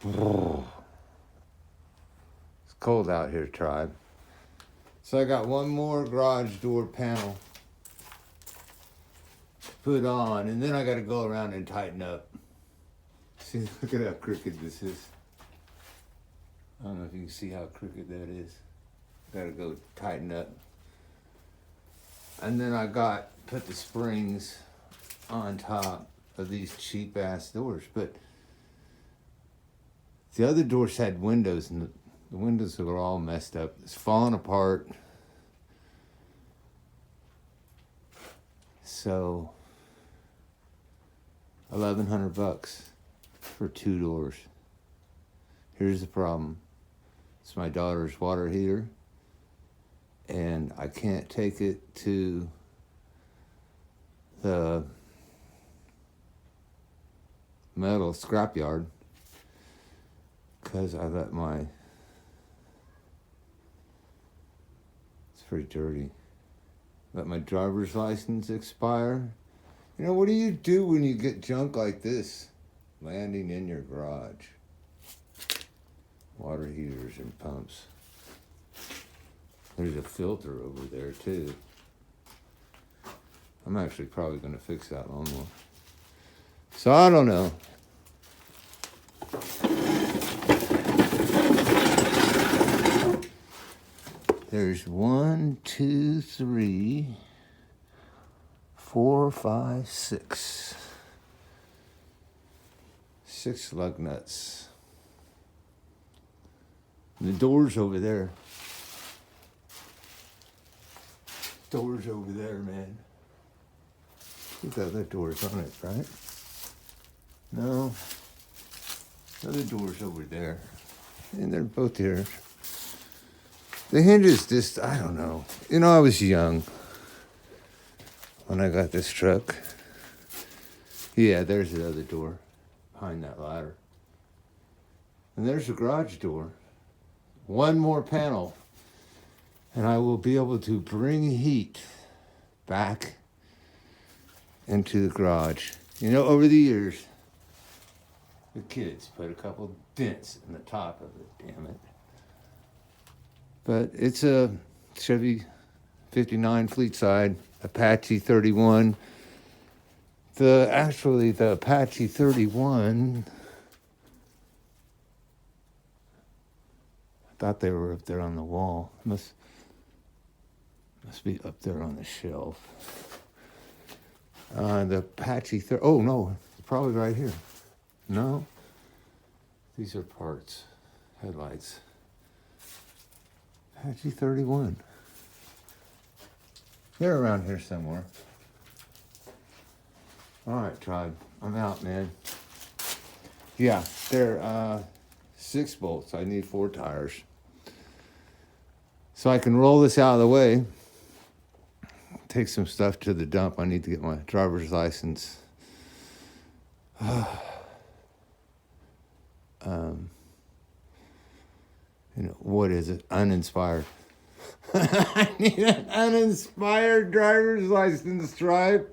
It's cold out here, tribe. So I got one more garage door panel to put on, and then I got to go around and tighten up. See, look at how crooked this is. I don't know if you can see how crooked that is. Got to go tighten up. And then I put the springs on top of these cheap ass doors, but the other doors had windows, and the windows were all messed up. It's falling apart. So $1,100 for 2 doors. Here's the problem. It's my daughter's water heater, and I can't take it to the metal scrapyard because I let it's pretty dirty. Let my driver's license expire. You know, what do you do when you get junk like this landing in your garage? Water heaters and pumps. There's a filter over there too. I'm actually probably going to fix that lawnmower. So I don't know. There's 1, 2, 3, 4, 5, 6. 6 lug nuts. And the door's over there. Door's over there, man. I think the other door's on it, right? No. The other door's over there. And they're both here. The hinge is just, I don't know. You know, I was young when I got this truck. Yeah, there's the other door behind that ladder. And there's the garage door. One more panel, and I will be able to bring heat back into the garage. You know, over the years, the kids put a couple dents in the top of it, damn it. But it's a Chevy 59 Fleetside, Apachi 31. The Apachi 31, I thought they were up there on the wall. Must be up there on the shelf. The Apachi, oh no, probably right here. No, these are parts, headlights. Apachi 31. They're around here somewhere. All right, tribe. I'm out, man. Yeah, they're 6 bolts. I need 4 tires. So I can roll this out of the way. Take some stuff to the dump. I need to get my driver's license. You know, what is it? Uninspired. I need an uninspired driver's license, tribe.